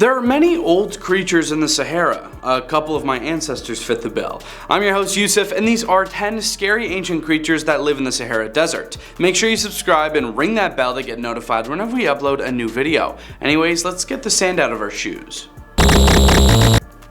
There are many old creatures in the Sahara. A couple of my ancestors fit the bill. I'm your host Youssef, and these are 10 scary ancient creatures that live in the Sahara Desert. Make sure you subscribe and ring that bell to get notified whenever we upload a new video. Anyways, let's get the sand out of our shoes.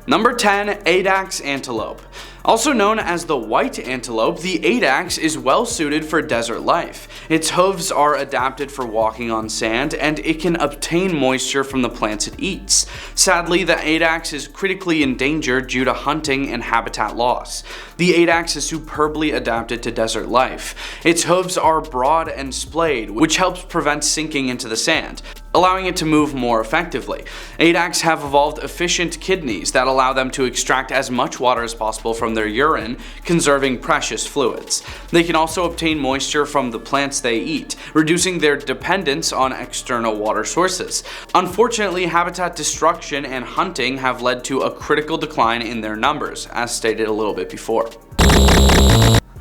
Number 10. Addax Antelope. Also known as the white antelope, the Addax is well suited for desert life. Its hooves are adapted for walking on sand, and it can obtain moisture from the plants it eats. Sadly, the Addax is critically endangered due to hunting and habitat loss. The Addax is superbly adapted to desert life. Its hooves are broad and splayed, which helps prevent sinking into the sand, allowing it to move more effectively. Addax have evolved efficient kidneys that allow them to extract as much water as possible from their urine, conserving precious fluids. They can also obtain moisture from the plants they eat, reducing their dependence on external water sources. Unfortunately, habitat destruction and hunting have led to a critical decline in their numbers, as stated a little bit before.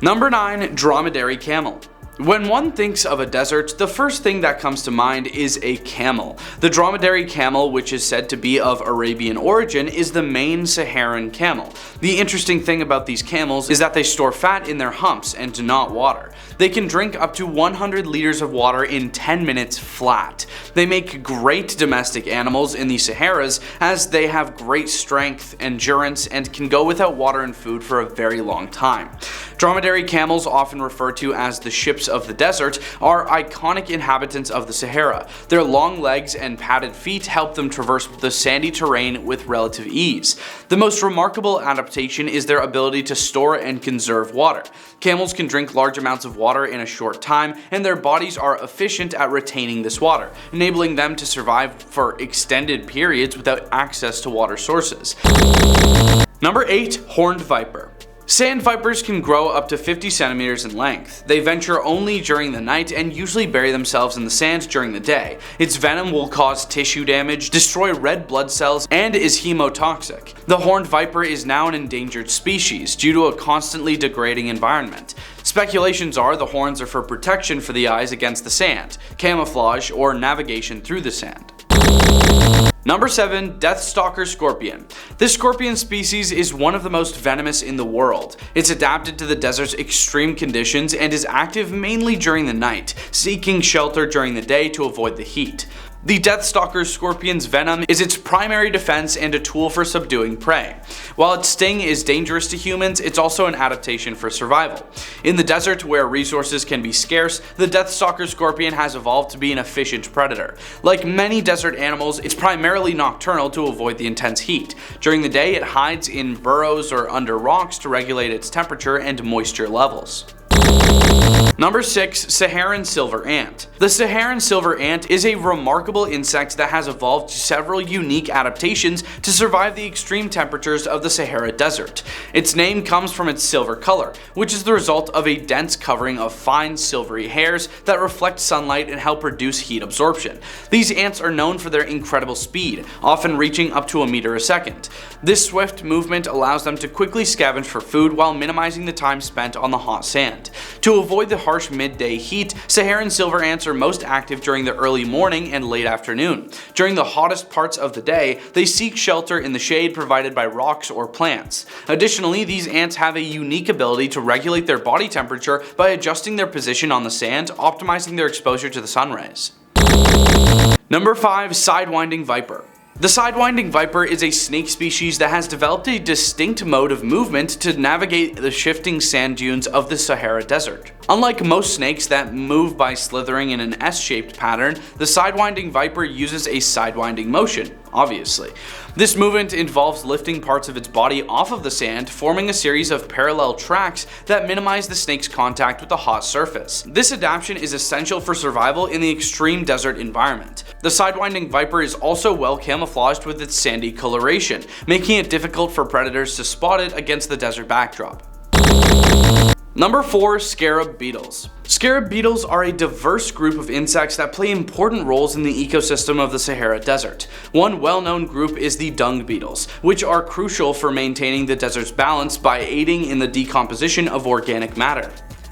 Number 9. Dromedary Camel. When one thinks of a desert, the first thing that comes to mind is a camel. The dromedary camel, which is said to be of Arabian origin, is the main Saharan camel. The interesting thing about these camels is that they store fat in their humps and not water. They can drink up to 100 liters of water in 10 minutes flat. They make great domestic animals in the Saharas as they have great strength, endurance, and can go without water and food for a very long time. Dromedary camels, often referred to as the ships of the desert, are iconic inhabitants of the Sahara. Their long legs and padded feet help them traverse the sandy terrain with relative ease. The most remarkable adaptation is their ability to store and conserve water. Camels can drink large amounts of water in a short time, and their bodies are efficient at retaining this water, enabling them to survive for extended periods without access to water sources. Number 8. Horned Viper. Sand vipers can grow up to 50 centimeters in length. They venture only during the night and usually bury themselves in the sand during the day. Its venom will cause tissue damage, destroy red blood cells, and is hemotoxic. The horned viper is now an endangered species due to a constantly degrading environment. Speculations are the horns are for protection for the eyes against the sand, camouflage, or navigation through the sand. Number 7. Deathstalker Scorpion. This scorpion species is one of the most venomous in the world. It's adapted to the desert's extreme conditions and is active mainly during the night, seeking shelter during the day to avoid the heat. The Deathstalker Scorpion's venom is its primary defense and a tool for subduing prey. While its sting is dangerous to humans, it's also an adaptation for survival. In the desert, where resources can be scarce, the Deathstalker Scorpion has evolved to be an efficient predator. Like many desert animals, it's primarily nocturnal to avoid the intense heat. During the day, it hides in burrows or under rocks to regulate its temperature and moisture levels. Number 6. Saharan Silver Ant. The Saharan Silver Ant is a remarkable insect that has evolved several unique adaptations to survive the extreme temperatures of the Sahara Desert. Its name comes from its silver color, which is the result of a dense covering of fine silvery hairs that reflect sunlight and help reduce heat absorption. These ants are known for their incredible speed, often reaching up to a meter a second. This swift movement allows them to quickly scavenge for food while minimizing the time spent on the hot sand. To avoid the harsh midday heat, Saharan silver ants are most active during the early morning and late afternoon. During the hottest parts of the day, they seek shelter in the shade provided by rocks or plants. Additionally, these ants have a unique ability to regulate their body temperature by adjusting their position on the sand, optimizing their exposure to the sun rays. Number 5. Sidewinding Viper. The Sidewinding Viper is a snake species that has developed a distinct mode of movement to navigate the shifting sand dunes of the Sahara Desert. Unlike most snakes that move by slithering in an S-shaped pattern, the Sidewinding Viper uses a sidewinding motion, obviously. This movement involves lifting parts of its body off of the sand, forming a series of parallel tracks that minimize the snake's contact with the hot surface. This adaptation is essential for survival in the extreme desert environment. The Sidewinding Viper is also well camouflaged with its sandy coloration, making it difficult for predators to spot it against the desert backdrop. Number 4. Scarab Beetles. Scarab beetles are a diverse group of insects that play important roles in the ecosystem of the Sahara Desert. One well-known group is the dung beetles, which are crucial for maintaining the desert's balance by aiding in the decomposition of organic matter.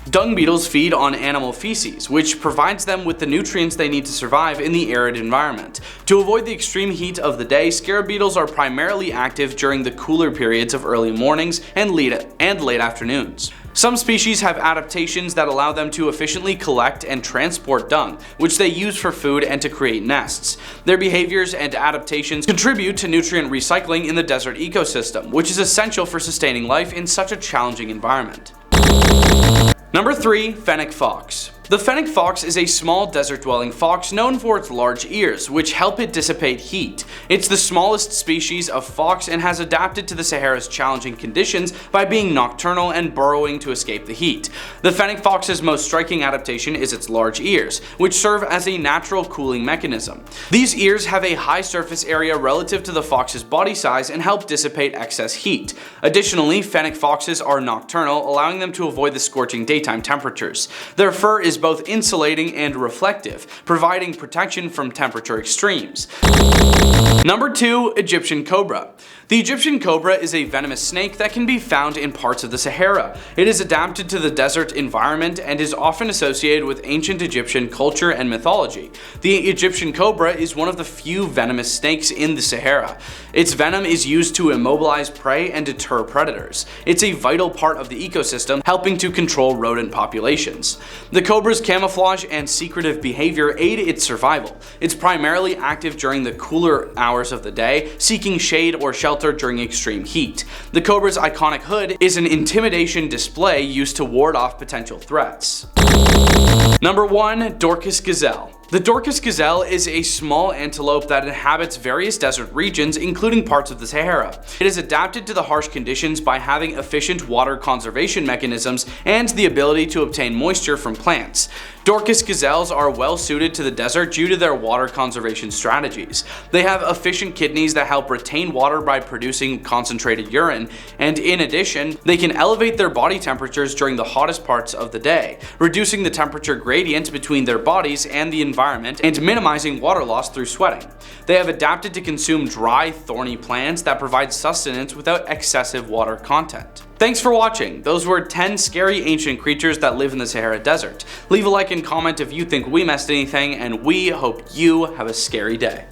Dung beetles feed on animal feces, which provides them with the nutrients they need to survive in the arid environment. To avoid the extreme heat of the day, scarab beetles are primarily active during the cooler periods of early mornings and late afternoons. Some species have adaptations that allow them to efficiently collect and transport dung, which they use for food and to create nests. Their behaviors and adaptations contribute to nutrient recycling in the desert ecosystem, which is essential for sustaining life in such a challenging environment. Number 3. Fennec Fox. The fennec fox is a small desert-dwelling fox known for its large ears, which help it dissipate heat. It's the smallest species of fox and has adapted to the Sahara's challenging conditions by being nocturnal and burrowing to escape the heat. The fennec fox's most striking adaptation is its large ears, which serve as a natural cooling mechanism. These ears have a high surface area relative to the fox's body size and help dissipate excess heat. Additionally, fennec foxes are nocturnal, allowing them to avoid the scorching daytime temperatures. Their fur is both insulating and reflective, providing protection from temperature extremes. Number 2. Egyptian Cobra. The Egyptian cobra is a venomous snake that can be found in parts of the Sahara. It is adapted to the desert environment and is often associated with ancient Egyptian culture and mythology. The Egyptian cobra is one of the few venomous snakes in the Sahara. Its venom is used to immobilize prey and deter predators. It's a vital part of the ecosystem, helping to control rodent populations. The cobra's camouflage and secretive behavior aid its survival. It's primarily active during the cooler hours of the day, seeking shade or shelter during extreme heat. The cobra's iconic hood is an intimidation display used to ward off potential threats. Number 1. Dorcas Gazelle. The Dorcas Gazelle is a small antelope that inhabits various desert regions, including parts of the Sahara. It is adapted to the harsh conditions by having efficient water conservation mechanisms and the ability to obtain moisture from plants. Dorcas gazelles are well suited to the desert due to their water conservation strategies. They have efficient kidneys that help retain water by producing concentrated urine, and in addition, they can elevate their body temperatures during the hottest parts of the day, reducing the temperature gradient between their bodies and the environment and minimizing water loss through sweating. They have adapted to consume dry, thorny plants that provide sustenance without excessive water content. Thanks for watching. Those were 10 scary ancient creatures that live in the Sahara Desert. Leave a like and comment if you think we missed anything, and we hope you have a scary day.